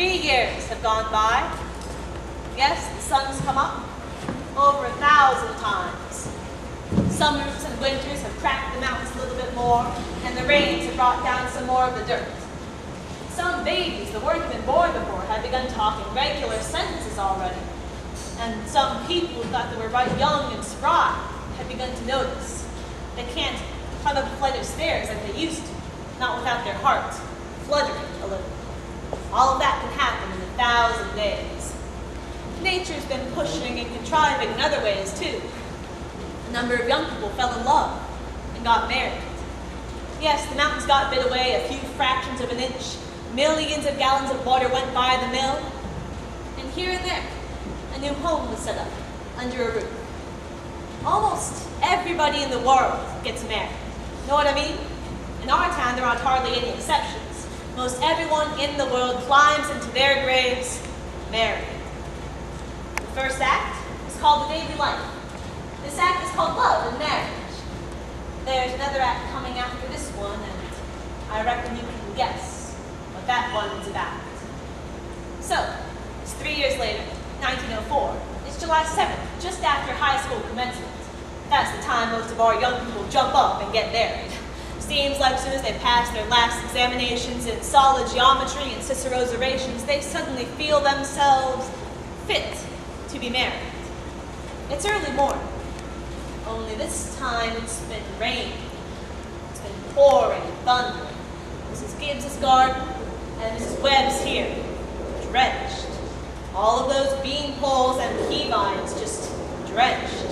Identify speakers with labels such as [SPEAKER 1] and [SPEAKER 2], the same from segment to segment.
[SPEAKER 1] 3 years have gone by. Yes, the sun's come up over 1,000 times. Summers and winters have cracked the mountains a little bit more, and the rains have brought down some more of the dirt. Some babies that weren't even born before have begun talking regular sentences already. And some people who thought they were right young and spry have begun to notice they can't climb up a flight of stairs like they used to, not without their heart fluttering a little. All of that can happen in 1,000 days. Nature's been pushing and contriving in other ways too. A number of young people fell in love and got married. Yes, the mountains got bit away a few fractions of an inch. Millions of gallons of water went by the mill. And here and there, a new home was set up under a roof. Almost everybody in the world gets married. Know what I mean? In our town, there aren't hardly any exceptions. Most everyone in the world climbs into their graves married. The first act is called the daily life. This act is called love and marriage. There's another act coming after this one, and I reckon you can guess what that one's about. So, it's 3 years later, 1904. It's July 7th, just after high school commencement. That's the time most of our young people jump up and get married. Seems like as soon as they pass their last examinations in solid geometry and Cicero's orations, they suddenly feel themselves fit to be married. It's early morning. Only this time it's been raining. It's been pouring and thundering. Mrs. Gibbs's garden and Mrs. Webb's here, drenched. All of those bean poles and key vines just drenched.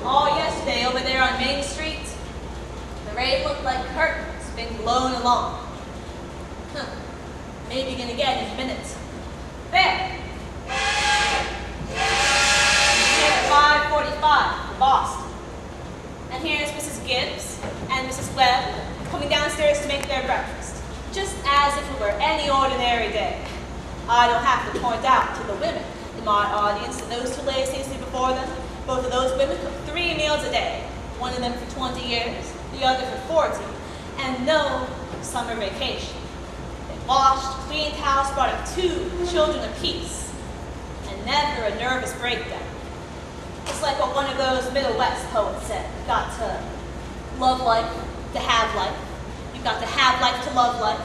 [SPEAKER 1] All yesterday over there on Main Street, the rain looked like curtains being blown along. Maybe gonna get in a minute. There! Here at 5:45 in Boston. And here's Mrs. Gibbs and Mrs. Webb coming downstairs to make their breakfast, just as if it were any ordinary day. I don't have to point out to the women in my audience that those two ladies safely before them, both of those women cook 3 meals a day, one of them for 20 years, the other for 40, and no summer vacation. They washed, cleaned house, brought up 2 children apiece, and never a nervous breakdown. It's like what one of those Middle West poets said, you've got to love life to have life. You've got to have life to love life.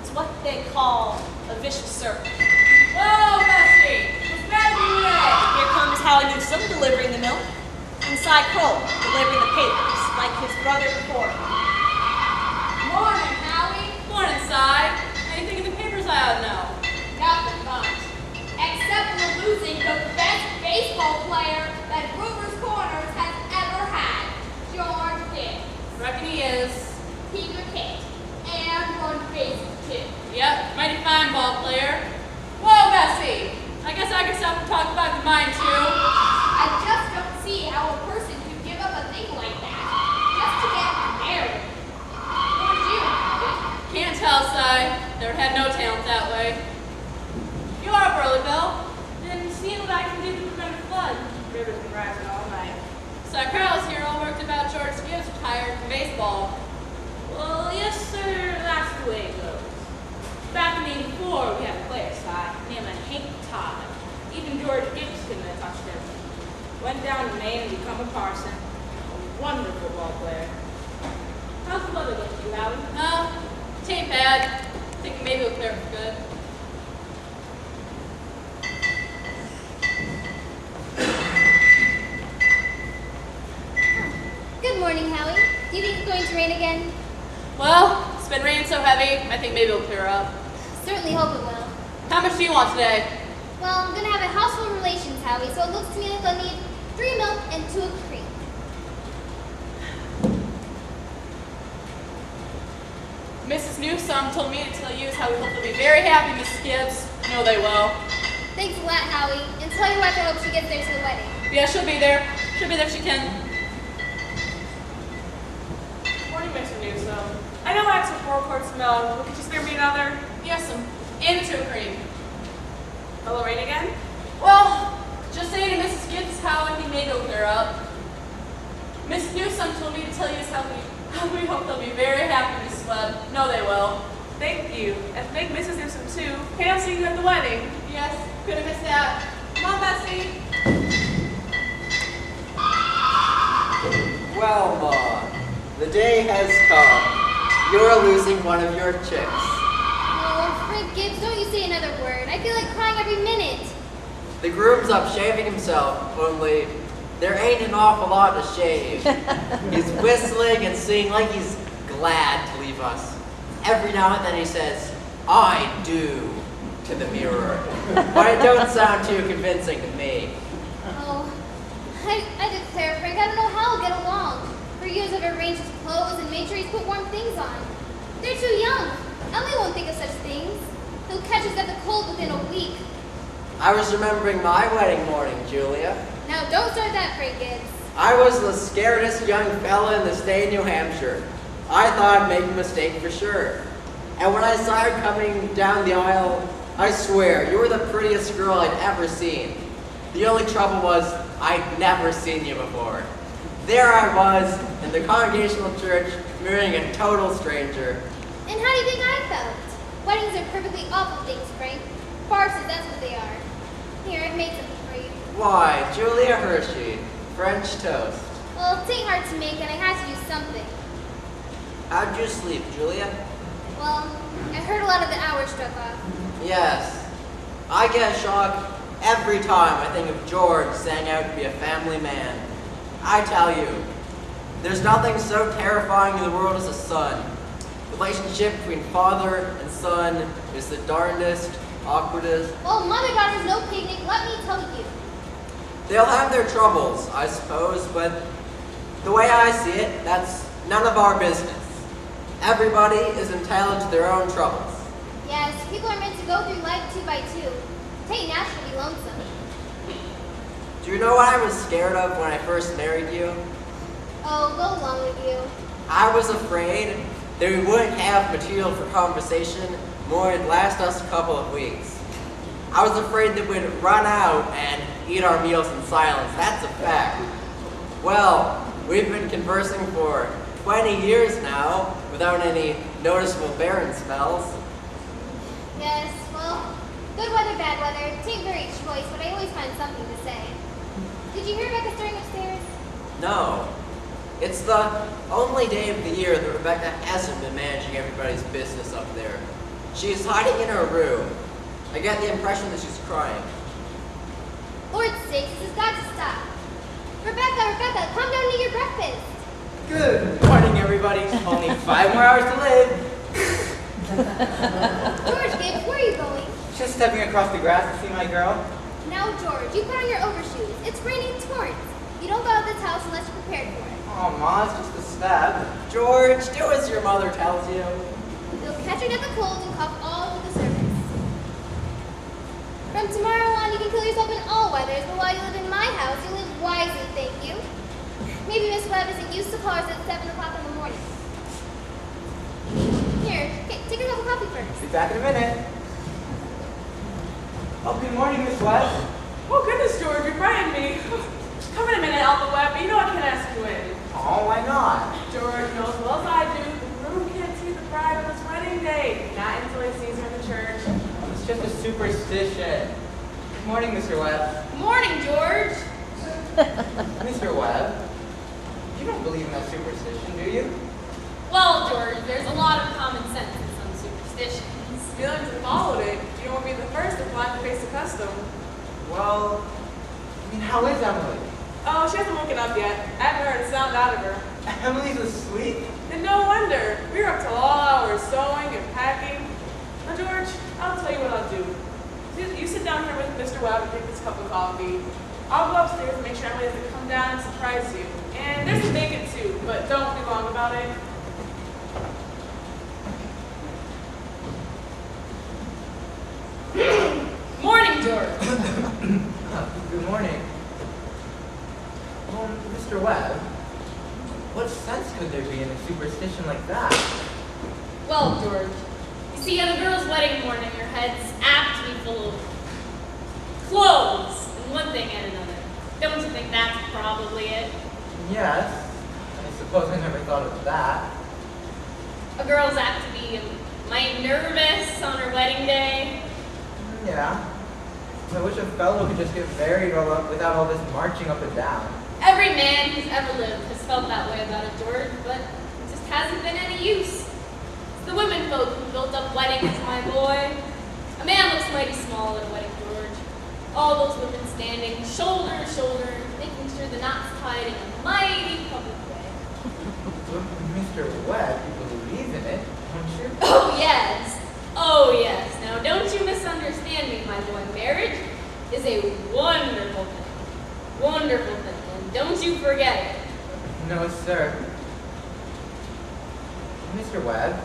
[SPEAKER 1] It's what they call a vicious circle.
[SPEAKER 2] Whoa, Bessie! What's bad today?
[SPEAKER 1] Here comes Howie Newsom delivering the milk, and Cy Kroll delivering the papers, like his brother before him.
[SPEAKER 2] Morning, Howie. Morning, Cy. Anything in the papers I ought to know?
[SPEAKER 3] Nothing much. Except for losing the best baseball player that Grover's Corners has ever had, George Gibbs.
[SPEAKER 2] Reckon he is.
[SPEAKER 3] He could hit and run bases too.
[SPEAKER 2] Yep, mighty fine ball player. Whoa, Bessie! I guess I could stop and talk about mine too.
[SPEAKER 3] I just don't see how a person could give up a thing like that just to get married. What would you, Howie?
[SPEAKER 2] Can't tell, Cy. Never had no talent that way. You are up early, Bill. Then seeing what I can do to prevent a flood. River's been rising all night. Cy Crowell's here all worked about George Gibbs retired from baseball. Well, yes, sir, that's the way it goes. Back in '84, we had a player, Cy, named Hank Todd. Even George Gibbs couldn't have touched him. Went down to Maine and become a parson. A wonderful ball player. How's the weather look to you, Howie? No, tain't bad. Thinking maybe it'll clear for good.
[SPEAKER 4] Good morning, Howie. Do you think it's going to rain again?
[SPEAKER 2] Well, it's been raining so heavy, I think maybe it'll clear up.
[SPEAKER 4] Certainly hope it will.
[SPEAKER 2] How much do you want today?
[SPEAKER 4] Well, I'm going to have a household relations, Howie, so it looks to me like I'll need 3 milk and 2 of cream.
[SPEAKER 2] Mrs. Newsom told me to tell you how we hope they'll be very happy, Mrs. Gibbs. I know they will.
[SPEAKER 4] Thanks a lot, Howie. And tell your wife I hope she gets there to the wedding.
[SPEAKER 2] Yeah, she'll be there. She'll be there if she can.
[SPEAKER 5] Morning, Mr. Newsom. I know I have some 4 quarts of milk, but could you spare me another?
[SPEAKER 2] Yes, some into cream.
[SPEAKER 5] Will it rain again?
[SPEAKER 2] Well, just say to Mrs. Gibbs how I think maybe it'll clear up. Mrs. Newsom told me to tell you how we hope they'll be very happy, Mrs. Webb. No, they will.
[SPEAKER 5] Thank you. And thank Mrs. Newsom too. Hey, I'll see you at the wedding.
[SPEAKER 2] Yes, could have missed out. Come on, Bessie.
[SPEAKER 6] Well, Ma, the day has come. You're losing one of your chicks.
[SPEAKER 4] Oh, Frank Gibbs, don't you say another word. I feel like crying every minute.
[SPEAKER 6] The groom's up shaving himself, only there ain't an awful lot to shave. He's whistling and singing like he's glad to leave us. Every now and then he says, "I do," to the mirror. But it don't sound too convincing to me.
[SPEAKER 4] Oh, I declare, Frank, I don't know how I'll get along. For years I've arranged his clothes and made sure he's put warm things on. They're too young. Emily won't think of such things. He'll catch us at the cold within a week.
[SPEAKER 6] I was remembering my wedding morning, Julia.
[SPEAKER 4] Now don't start that, Frank Gibbs.
[SPEAKER 6] I was the scaredest young fella in the state of New Hampshire. I thought I'd make a mistake for sure. And when I saw her coming down the aisle, I swear, you were the prettiest girl I'd ever seen. The only trouble was, I'd never seen you before. There I was, in the Congregational Church, marrying a total stranger.
[SPEAKER 4] And how do you think I felt? Weddings are perfectly awful things, Frank. Farces, that's what they are. Here, I've made something for you.
[SPEAKER 6] Why, Julia Hershey, French toast.
[SPEAKER 4] Well, it ain't hard to make, and I had to use something.
[SPEAKER 6] How'd you sleep, Julia?
[SPEAKER 4] Well, I heard a lot of the hours struck off.
[SPEAKER 6] Yes. I get shocked every time I think of George setting out to be a family man. I tell you, there's nothing so terrifying in the world as a son. The relationship between father and son is the darndest, awkwardest.
[SPEAKER 4] Well, mother-daughter's no picnic, let me tell you.
[SPEAKER 6] They'll have their troubles, I suppose, but the way I see it, that's none of our business. Everybody is entitled to their own troubles.
[SPEAKER 4] Yes, people are meant to go through life 2 by 2. It ain't natural to be lonesome.
[SPEAKER 6] Do you know what I was scared of when I first married you?
[SPEAKER 4] Oh, go along with you.
[SPEAKER 6] I was afraid that we wouldn't have material for conversation more than last us a couple of weeks. I was afraid that we'd run out and eat our meals in silence. That's a fact. Well, we've been conversing for 20 years now without any noticeable barren spells.
[SPEAKER 4] Yes, well, good weather, bad weather. It ain't very choice, but I always find something to say. Did you hear Rebecca stirring upstairs?
[SPEAKER 6] No. It's the only day of the year that Rebecca hasn't been managing everybody's business up there. She's hiding in her room. I get the impression that she's crying.
[SPEAKER 4] Lord's sakes, this has got to stop. Rebecca, come down and eat your breakfast.
[SPEAKER 7] Good morning, everybody. Only 5 more hours to live.
[SPEAKER 4] George Gibbs, where are you going?
[SPEAKER 7] Just stepping across the grass to see my girl.
[SPEAKER 4] Now, George, you put on your overshoes. It's raining torrents. You don't go out of this house unless you're prepared for it.
[SPEAKER 7] Oh, Ma, it's just a step.
[SPEAKER 6] George, do as your mother tells you.
[SPEAKER 4] You'll catch her at the cold and cough all over the surface. From tomorrow on, you can kill yourself in all weathers, but while you live in my house, you live wisely, thank you. Maybe Miss Webb isn't used to callers at 7 o'clock in the morning. Here, take yourself a coffee first.
[SPEAKER 7] Be back in a minute. Oh, good morning, Miss West.
[SPEAKER 5] Oh, goodness, George, you frightened me. Come in a minute, Alpha Webb, but you know I can't ask you in.
[SPEAKER 7] Oh, why not?
[SPEAKER 5] George knows as well as I do, the groom can't see the bride on his wedding day. Not until he sees her in the church.
[SPEAKER 7] It's just a superstition. Good morning, Mr. Webb.
[SPEAKER 2] Morning, George.
[SPEAKER 7] Mr. Webb, you don't believe in that superstition, do you?
[SPEAKER 2] Well, George, there's a lot of common sense in some superstitions.
[SPEAKER 5] Feelings have followed it. You won't be the first to fly to face the custom.
[SPEAKER 7] Well, I mean, how is Emily?
[SPEAKER 5] Oh, she hasn't woken up yet. I haven't heard a sound out of her.
[SPEAKER 7] Emily's asleep?
[SPEAKER 5] And no wonder. We were up till all hours sewing and packing. Now, George, I'll tell you what I'll do. You sit down here with Mr. Webb and drink this cup of coffee. I'll go upstairs and make sure Emily doesn't come down and surprise you. And there's some bacon too, but don't be long about it.
[SPEAKER 2] Morning, George.
[SPEAKER 7] Good morning. Mr. Webb, what sense could there be in a superstition like that?
[SPEAKER 2] Well, George, you see, at a girl's wedding morning, your head's apt to be full of clothes and one thing and another. Don't you think that's probably it?
[SPEAKER 7] Yes. I suppose I never thought of that.
[SPEAKER 2] A girl's apt to be Am I nervous on her wedding day?
[SPEAKER 7] Yeah. I wish a fellow could just get married without all this marching up and down.
[SPEAKER 2] Every man who's ever lived has felt that way about it, George, but it just hasn't been any use. It's the women folk who built up weddings, my boy. A man looks mighty small at a wedding, George. All those women standing shoulder to shoulder, making sure the knot's tied in a mighty public way.
[SPEAKER 7] But Mr. Webb, you believe in it, don't you?
[SPEAKER 2] Oh, yes. Oh, yes. Now, don't you misunderstand me, my boy. Marriage is a wonderful thing. Wonderful thing. And don't you forget it.
[SPEAKER 7] No, sir. Mr. Webb,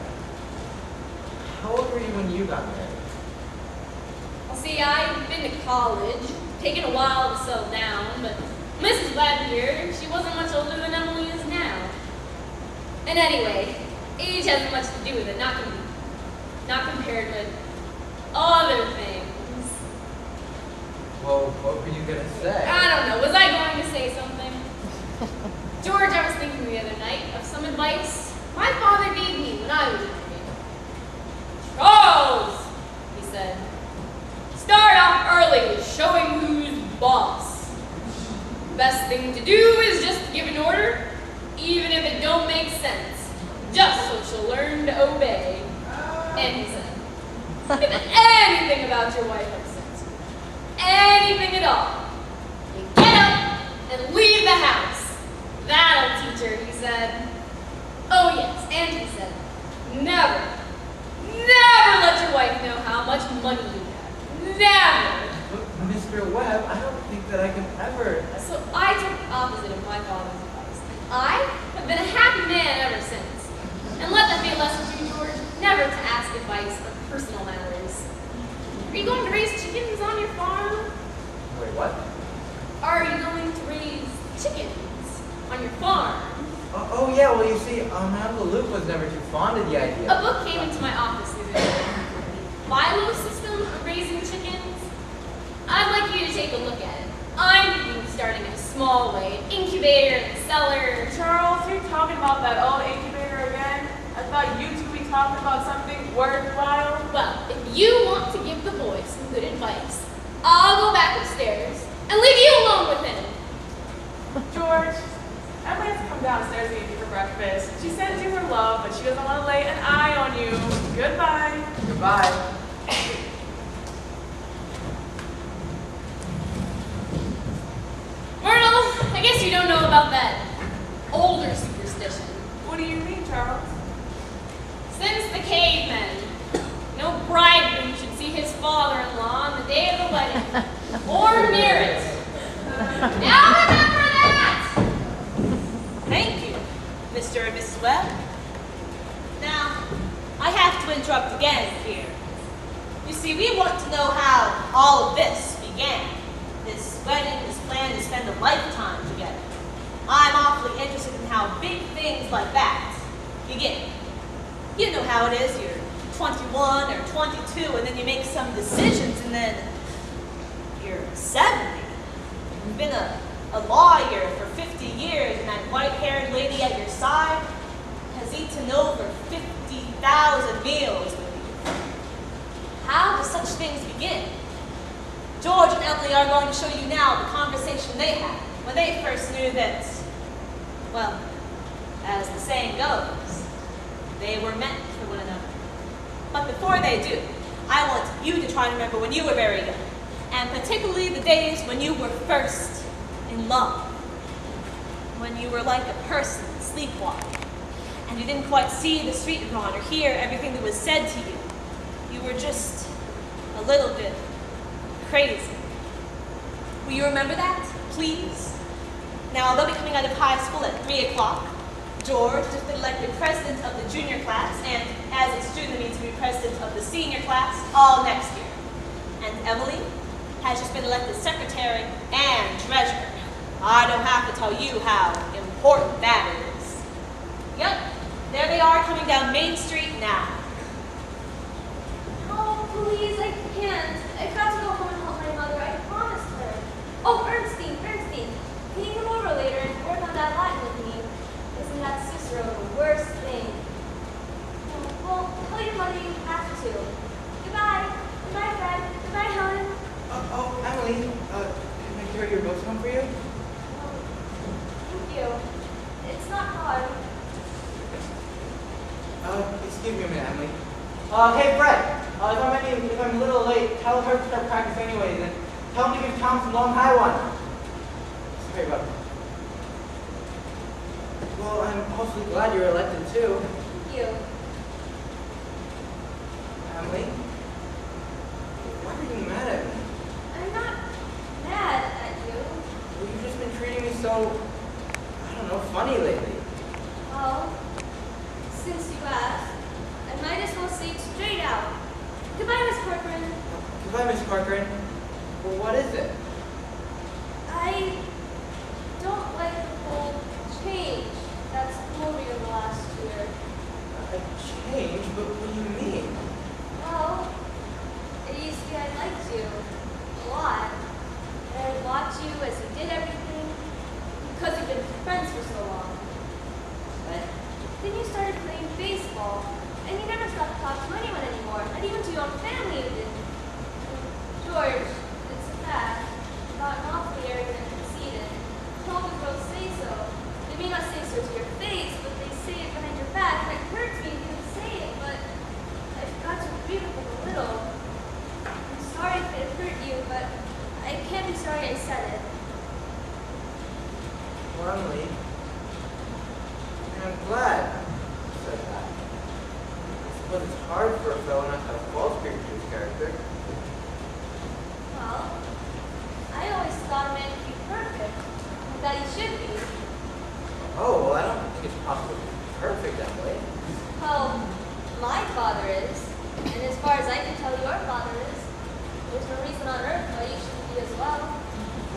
[SPEAKER 7] how old were you when you got married?
[SPEAKER 2] Well, see, I've been to college. Taken a while to settle down, but Mrs. Webb here, she wasn't much older than Emily is now. And anyway, age hasn't much to do with it, not compared with other things.
[SPEAKER 7] Well, what were you gonna say?
[SPEAKER 2] I don't know. Was I going to say something? George, I was thinking the other night of some advice my father gave me when I was a kid. Charles, he said, start off early with showing who's boss. Best thing to do is just give an order, even if it don't make sense, just so she'll learn to obey. And he said, if anything about your wife upsets you, anything at all, you get up and leave the house. That'll teach her, he said. Oh yes, and he said, never let your wife know how much money you have. Never.
[SPEAKER 7] But Mr. Webb, I don't think that I can ever...
[SPEAKER 2] So I took the opposite of my father's advice. I have been a happy man ever since. And let that be a lesson to you, George, never to ask advice on personal matters. Are you going to raise chickens on your farm?
[SPEAKER 7] Wait, what?
[SPEAKER 2] Are you going to raise chickens on your farm?
[SPEAKER 7] Oh yeah, well you see, my Uncle Luke was never too fond of the idea.
[SPEAKER 2] A book came into my office the other day. Philo system of raising chickens. I'd like you to take a look at it. I'm thinking of starting in a small way, an incubator in the cellar.
[SPEAKER 5] Charles, you're talking about that old incubator again? I thought you two would be talking about something worthwhile.
[SPEAKER 2] Well, if you want to give the boy some good advice, I'll go back upstairs and leave you alone with him.
[SPEAKER 5] George, Emily has to come downstairs and eat you for breakfast. She sends you her love, but she doesn't want to lay an eye on you. Goodbye.
[SPEAKER 7] Goodbye.
[SPEAKER 2] Myrtle, I guess you don't know about that older superstition.
[SPEAKER 5] What do you mean, Charles?
[SPEAKER 2] Since the cavemen, no bridegroom should see his father-in-law on the day of the wedding, or near it. Now remember that!
[SPEAKER 1] Thank you, Mr. and Mrs. Webb. Now, I have to interrupt again here. You see, we want to know how all of this began. This wedding, this plan to spend a lifetime together. I'm awfully interested in how big things like that begin. You know how it is, you're 21 or 22 and then you make some decisions and then you're 70. You've been a lawyer for 50 years and that white-haired lady at your side has eaten over 50,000 meals with you. How do such things begin? George and Emily are going to show you now the conversation they had when they first knew that, well, as the saying goes, they were meant for one another. But before they do, I want you to try to remember when you were very young, and particularly the days when you were first in love, when you were like a person sleepwalking, and you didn't quite see the street you're on or hear everything that was said to you. You were just a little bit crazy. Will you remember that, please? Now, they'll be coming out of high school at 3 o'clock. George has been elected president of the junior class, and as a student needs to be president of the senior class all next year. And Emily has just been elected secretary and treasurer. I don't have to tell you how important that is. Yep, there they are coming down Main Street now.
[SPEAKER 3] Oh, please, I can't. I've got to go home and help my mother. I promised her. Oh, Ernestine, can you come over later and work on that Latin with me? Isn't that Cicero the worst thing? Oh, well, tell your mother you
[SPEAKER 7] Excuse me a minute, Emily. Hey, Fred. If I'm a little late, tell her to start practice anyways, and tell him to give Tom some long high one. Sorry about that. Well, I'm awfully glad you were elected too.
[SPEAKER 3] Thank you.
[SPEAKER 7] Emily? Why are you mad at me?
[SPEAKER 3] I'm not mad at you.
[SPEAKER 7] Well, you've just been treating me so, I don't know, funny lately.
[SPEAKER 3] Well, since you asked, I might as well say it straight out. Goodbye, Miss Corcoran.
[SPEAKER 7] Goodbye, Miss Corcoran. Well, what is it?
[SPEAKER 3] I don't like the whole change that's come over you in the last year.
[SPEAKER 7] A change? But what do you mean?
[SPEAKER 3] Well, it used to be I liked you a lot. And I'd watch you as you did everything because you've been friends for so long. But then you started playing baseball, and you never stopped to talk to anyone anymore, not even to your own family you didn't. George, it's a fact, you've gotten awfully arrogant and conceited. All the girls say so. They may not say so to your face, but they say it behind your back, and it hurts me to even say it, but I've got to agree with them a little. I'm sorry if it hurt you, but I can't be sorry I said it.
[SPEAKER 7] Well, Emily, I'm glad you said that. I suppose it's hard for a fellow not to have false creep to his character.
[SPEAKER 3] Well, I always thought a man could be perfect, and that he should be.
[SPEAKER 7] Oh, well, I don't think it's possible to be perfect that way.
[SPEAKER 3] Well, my father is, and as far as I can tell, your father is. There's no reason on earth why you shouldn't be as well.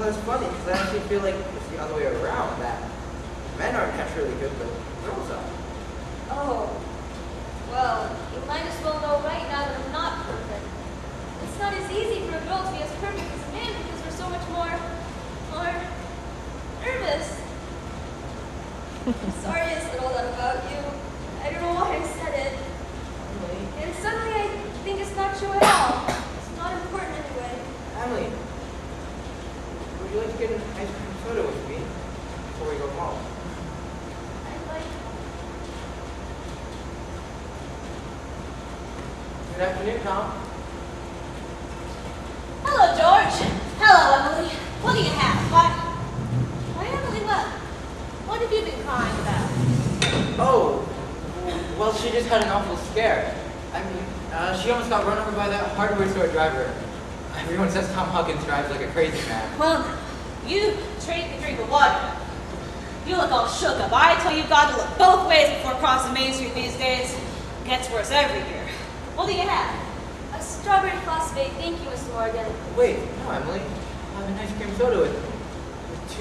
[SPEAKER 7] Well, it's funny, because I actually feel like it's the other way around, that men are naturally good, but girls are.
[SPEAKER 3] Oh, well, you might as well know right now that I'm not perfect. It's not as easy for a girl to be as perfect as a man because we're so much more nervous. Sorry I said all that about you. I don't know why I said it.
[SPEAKER 7] Emily,
[SPEAKER 3] And suddenly I think it's not true at all. It's not important anyway.
[SPEAKER 7] Emily, would you like to get an ice cream soda with me before we go home?
[SPEAKER 3] I'd like
[SPEAKER 7] Good afternoon, Tom.
[SPEAKER 1] Hello, George. Hello, Emily. What do you have? Why, Emily, what have you been crying about?
[SPEAKER 7] Oh, well, she just had an awful scare. I mean, she almost got run over by that hardware store driver. Everyone says Tom Huggins drives like a crazy man.
[SPEAKER 1] Well, you take a drink of water. You look all shook up. I tell you, you've got to look both ways before crossing Main Street these days. It gets worse every year. What do you have?
[SPEAKER 3] a strawberry phosphate. Thank you, Mr. Morgan.
[SPEAKER 7] Wait, no, Emily. I'll have an ice cream soda with me.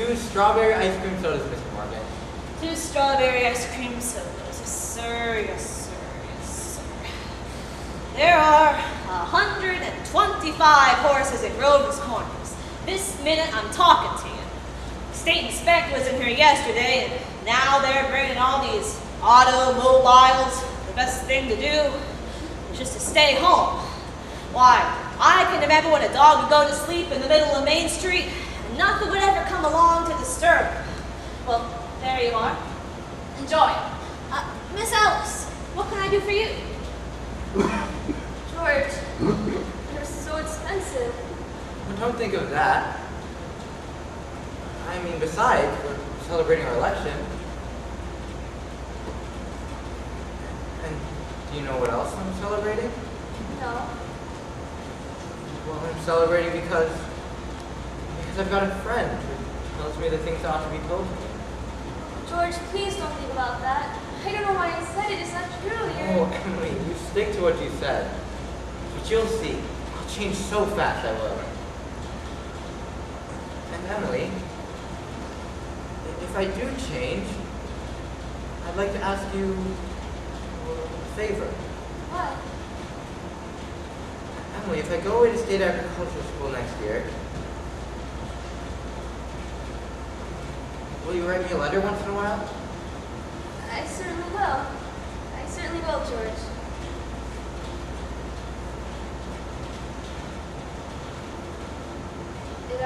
[SPEAKER 7] 2 strawberry ice cream sodas, Mr. Morgan.
[SPEAKER 1] 2 strawberry ice cream sodas. Yes, sir. Yes, sir. Yes, sir. There are 125 horses at Grover's Corners. This minute I'm talking to you. State inspector was in here yesterday, and now they're bringing all these automobiles. The best thing to do is just to stay home. Why, I can remember when a dog would go to sleep in the middle of Main Street, and nothing would ever come along to disturb it. Well, there you are. Enjoy. Miss Alice, what can I do for you?
[SPEAKER 3] George, you're so expensive.
[SPEAKER 7] Well, don't think of that. I mean, besides, we're celebrating our election. And do you know what else I'm celebrating?
[SPEAKER 3] No.
[SPEAKER 7] Well, I'm celebrating because I've got a friend who tells me the things that ought to be told to me.
[SPEAKER 3] George, please don't think about that. I don't know why I said it. It's not true.
[SPEAKER 7] Oh, Emily, you stick to what you said. But you'll see. I'll change so fast, I will. And Emily, if I do change, I'd like to ask you a favor.
[SPEAKER 3] What?
[SPEAKER 7] Emily, if I go away to state agricultural school next year, will you write me a letter once in a while?
[SPEAKER 3] I certainly will. I certainly will, George. It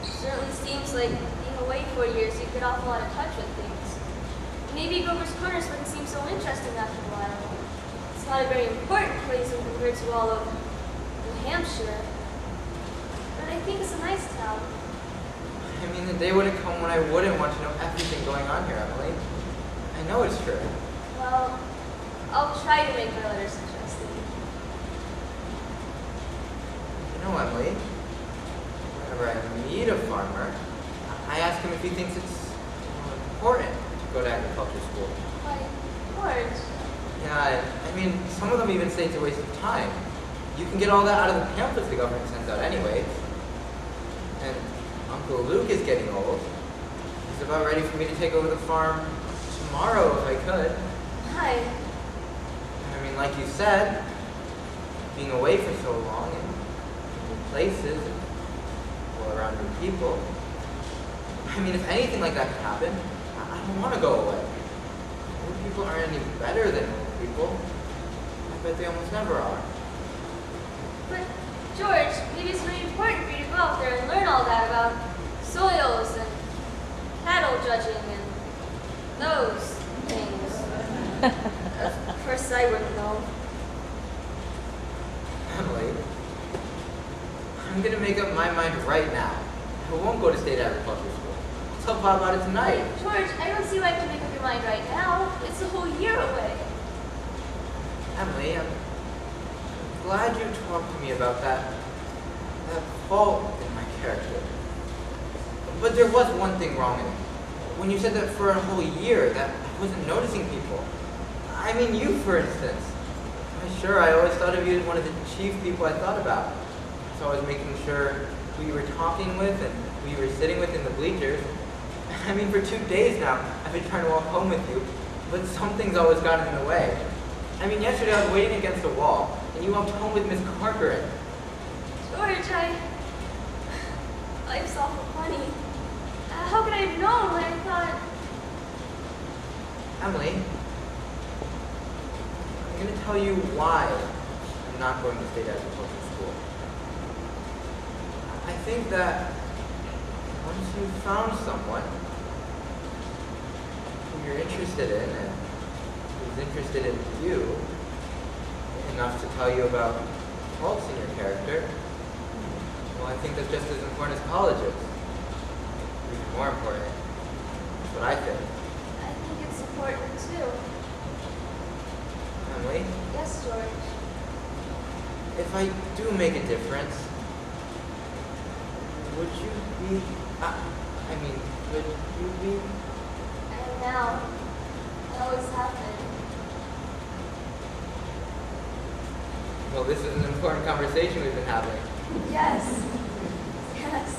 [SPEAKER 3] certainly seems like being away for years, you get awful out of touch with things. Maybe Grover's Corners wouldn't seem so interesting after a while. It's not a very important place when compared to all of New Hampshire. But I think it's a nice town.
[SPEAKER 7] I mean, the day wouldn't come when I wouldn't want to know everything going on here, Emily. I know it's true.
[SPEAKER 3] Well, I'll try to make my letters interesting.
[SPEAKER 7] You know, Emily, whenever I meet a farmer, I ask him if he thinks it's important to go to agriculture school.
[SPEAKER 3] Why, George?
[SPEAKER 7] Yeah, I mean, some of them even say it's a waste of time. You can get all that out of the pamphlets the government sends out anyways. And Uncle Luke is getting old. He's about ready for me to take over the farm tomorrow if I could.
[SPEAKER 3] Hi.
[SPEAKER 7] I mean, like you said, being away for so long and new places and all around new people. I mean, if anything like that could happen, I don't want to go away. Old people aren't any better than old people. I bet they almost never are.
[SPEAKER 3] But, George, maybe it's really important for you to go out there and learn all that about soils and cattle judging and those things. Of course, I wouldn't know.
[SPEAKER 7] Emily, I'm going to make up my mind right now. I won't go to state agriculture school. I'll tell Bob about it tonight.
[SPEAKER 3] George, I don't see why you can make up your mind right now. It's a whole year away.
[SPEAKER 7] Emily, I'm glad you talked to me about that fault in my character. But there was one thing wrong in it. When you said that for a whole year, that I wasn't noticing people. I mean, you, for instance. Sure, I always thought of you as one of the chief people I thought about. So I was making sure who you were talking with and who you were sitting with in the bleachers. I mean, for 2 days now, I've been trying to walk home with you, but something's always gotten in the way. I mean, yesterday I was waiting against a wall, and you walked home with Miss Corcoran.
[SPEAKER 3] George, life's awful funny. How could I have known when I thought...
[SPEAKER 7] Emily, I'm going to tell you why I'm not going to state agriculture school. I think that once you've found someone who you're interested in and who's interested in you enough to tell you about faults in your character, well, I think that's just as important as college is. Even more important. That's what I think.
[SPEAKER 3] I think it's important, too.
[SPEAKER 7] Emily?
[SPEAKER 3] Yes, George.
[SPEAKER 7] If I do make a difference, would you be, would you be?
[SPEAKER 3] And now, I always have been.
[SPEAKER 7] Well, this is an important conversation we've been having.
[SPEAKER 3] Yes. Yes.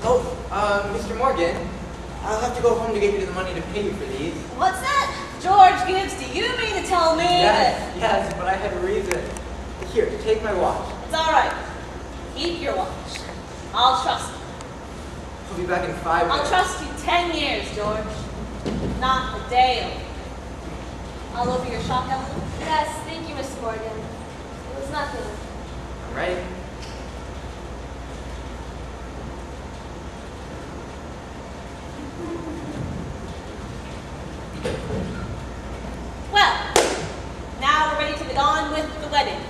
[SPEAKER 7] Oh, Mr. Morgan, I'll have to go home to get you the money to pay you for these.
[SPEAKER 1] What's that? George Gibbs, do you mean to tell me that...
[SPEAKER 7] Yes, but I had a reason. Here, take my watch.
[SPEAKER 1] It's all right. Keep your watch. I'll trust you.
[SPEAKER 7] I'll be back in 5 minutes.
[SPEAKER 1] I'll trust you 10 years, George. Not a day over. All over your shop, Emily?
[SPEAKER 3] Yes, thank you, Mr. Morgan. It was nothing.
[SPEAKER 7] I'm ready.
[SPEAKER 1] Well, now we're ready to get on with the wedding.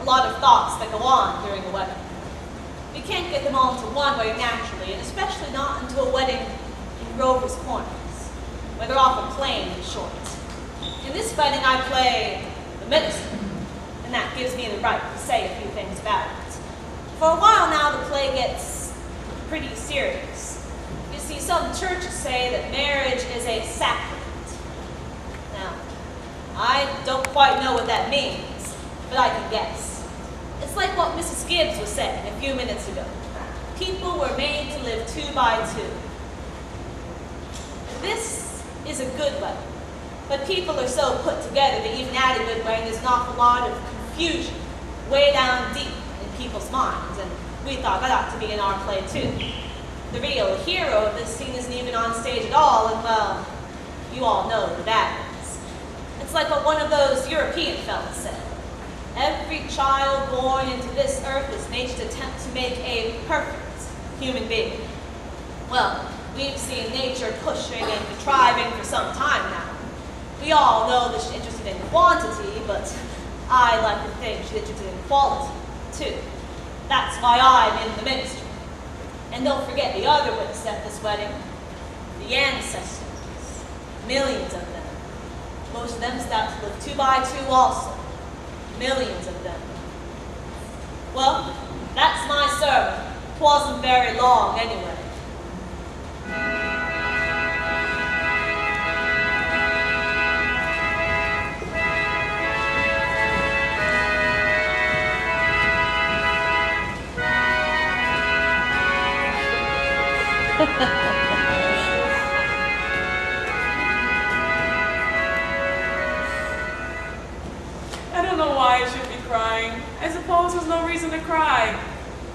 [SPEAKER 1] a lot of thoughts that go on during a wedding. You can't get them all into one way naturally, and especially not into a wedding in Rover's Corners, where they're often plain and short. In this wedding, I play the minister, and that gives me the right to say a few things about it. For a while now, the play gets pretty serious. You see, some churches say that marriage is a sacrament. Now, I don't quite know what that means, but I can guess. It's like what Mrs. Gibbs was saying a few minutes ago. People were made to live 2 by 2. This is a good wedding, but people are so put together that even at a good wedding, there's an awful lot of confusion way down deep in people's minds, and we thought that ought to be in our play too. The real hero of this scene isn't even on stage at all, and well, you all know who that is. It's like what one of those European fellas said. Every child born into this earth is nature's attempt to make a perfect human being. Well, we've seen nature pushing and contriving for some time now. We all know that she's interested in quantity, but I like to think she's interested in quality, too. That's why I'm in the ministry. And don't forget the other witnesses at this wedding, the ancestors, millions of them. Most of them stopped to live 2 by 2 also. Millions of them. Well, that's my sermon. It wasn't very long anyway.
[SPEAKER 5] I don't know why I should be crying. I suppose there's no reason to cry.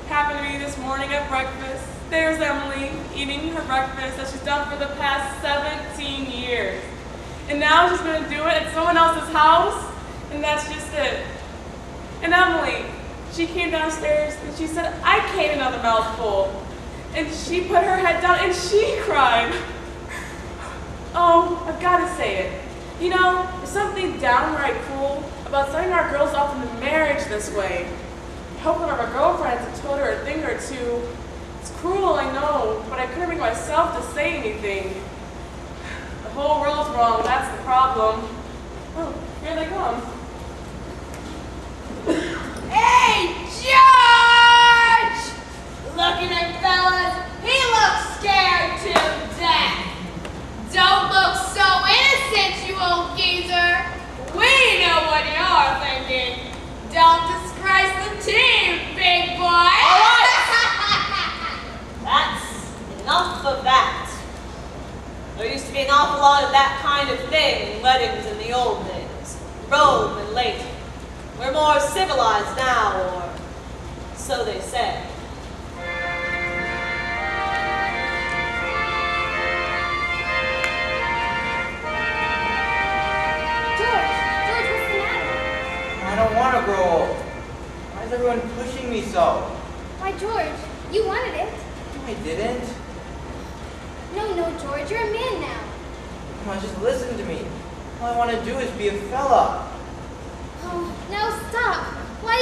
[SPEAKER 5] Happened to me this morning at breakfast. There's Emily eating her breakfast that she's done for the past 17 years. And now she's going to do it at someone else's house, and that's just it. And Emily, she came downstairs and she said, I can't eat another mouthful. And she put her head down and she cried. Oh, I've got to say it. You know, there's something downright cruel about setting our girls up into marriage this way. I hope one of our girlfriends had told her a thing or two. It's cruel, I know, but I couldn't bring myself to say anything. The whole world's wrong, that's the problem. Oh, here they come.
[SPEAKER 8] Hey, George! Look at him, fellas. He looks scared to death. Don't look so innocent, you old geezer. We know what you're thinking. Don't disgrace the team, big boy.
[SPEAKER 1] All right. That's enough of that. There used to be an awful lot of that kind of thing in weddings in the old days. Rome and later. We're more civilized now, or so they say.
[SPEAKER 4] George, what's the matter?
[SPEAKER 7] I don't want to grow old. Why is everyone pushing me so?
[SPEAKER 4] Why, George, you wanted it.
[SPEAKER 7] No, I didn't.
[SPEAKER 4] No, George, you're a man now.
[SPEAKER 7] Come on, just listen to me. All I want to do is be a fella.
[SPEAKER 4] Oh, now stop. Why,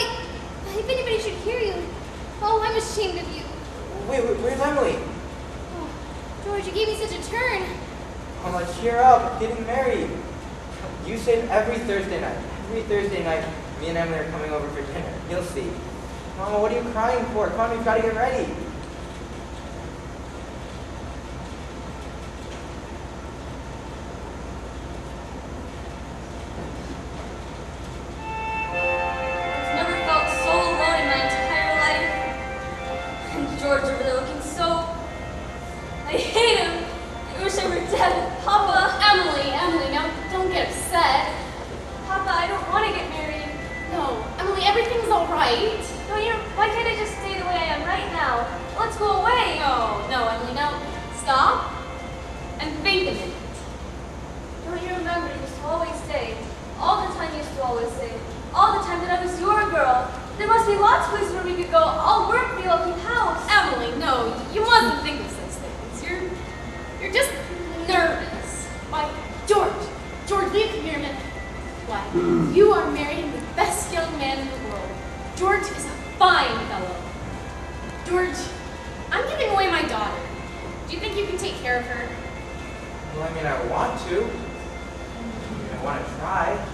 [SPEAKER 4] if anybody should hear you. Oh, I'm ashamed of you.
[SPEAKER 7] Wait, where's Emily?
[SPEAKER 4] Oh, George, you gave me such a turn.
[SPEAKER 7] Come on, cheer up. We're getting married. You save every Thursday night. Every Thursday night, me and Emily are coming over for dinner. You'll see. Mama, what are you crying for? Come on, we've got to get ready.
[SPEAKER 3] I've never felt so alone in my entire life. And George over there looking so... I hate him. I wish I were dead. Papa.
[SPEAKER 2] Emily, now don't get upset.
[SPEAKER 3] Papa, I don't want to get married.
[SPEAKER 2] No, Emily, everything's all right.
[SPEAKER 3] No, why can't I just stay the way I am right now? Let's go away.
[SPEAKER 2] No, Emily, now stop and think a minute.
[SPEAKER 3] Don't you remember you used to always say, all the time you used to always say, all the time that I was your girl. There must be lots of places where we could go. I'll work for you, I'll keep house.
[SPEAKER 2] Emily, no, you mustn't think of such things. You're just nervous. Why, George, leave here a minute. Why, you are marrying the best young man in the world.
[SPEAKER 3] George is a fine fellow. George, I'm giving away my daughter. Do you think you can take care of her?
[SPEAKER 7] Well, I mean, I want to. I want to try.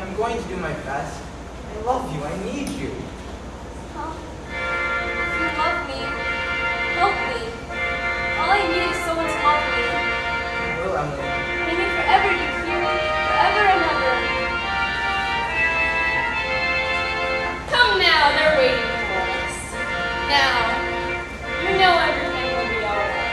[SPEAKER 7] I'm going to do my best. I love you. I need you.
[SPEAKER 3] Huh? If you love me, help me. All I need is someone to love me.
[SPEAKER 7] I will, Emily.
[SPEAKER 3] I need forever to hear me, forever and ever. Come now, they're waiting for us. Now, you know everything will be alright.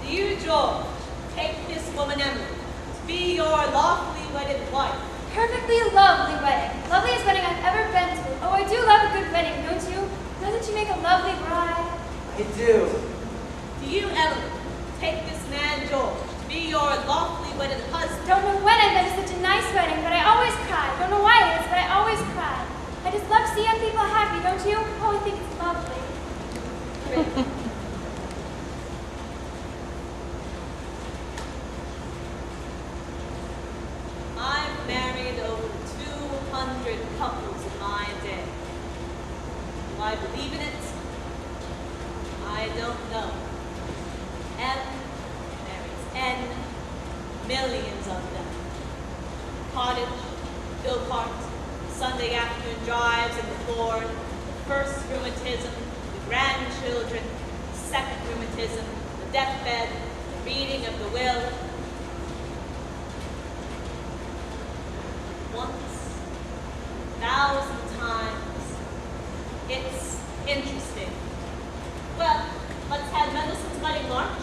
[SPEAKER 1] Do you, George, take this woman Emily to be your lawfully wedded wife?
[SPEAKER 4] Perfectly lovely wedding. Loveliest wedding I've ever been to. Oh, I do love a good wedding, don't you? Doesn't she make a lovely bride?
[SPEAKER 6] I do.
[SPEAKER 1] Do you, Emily, take this man George to be your lawfully wedded husband?
[SPEAKER 4] Don't know when I've been to such a nice wedding, but I always cry. Don't know why it is, but I always cry. I just love seeing people happy, don't you? Oh, I think it's lovely.
[SPEAKER 1] I've married over 200 couples in my day. Do I believe in it? I don't know. M marries N, millions of them. Cottage, go-kart, Sunday afternoon drives in the Ford, first rheumatism, the grandchildren, second rheumatism, the deathbed, the reading of the will. Once, 1,000 times. It's interesting. Well, let's have Mendelssohn's wedding march.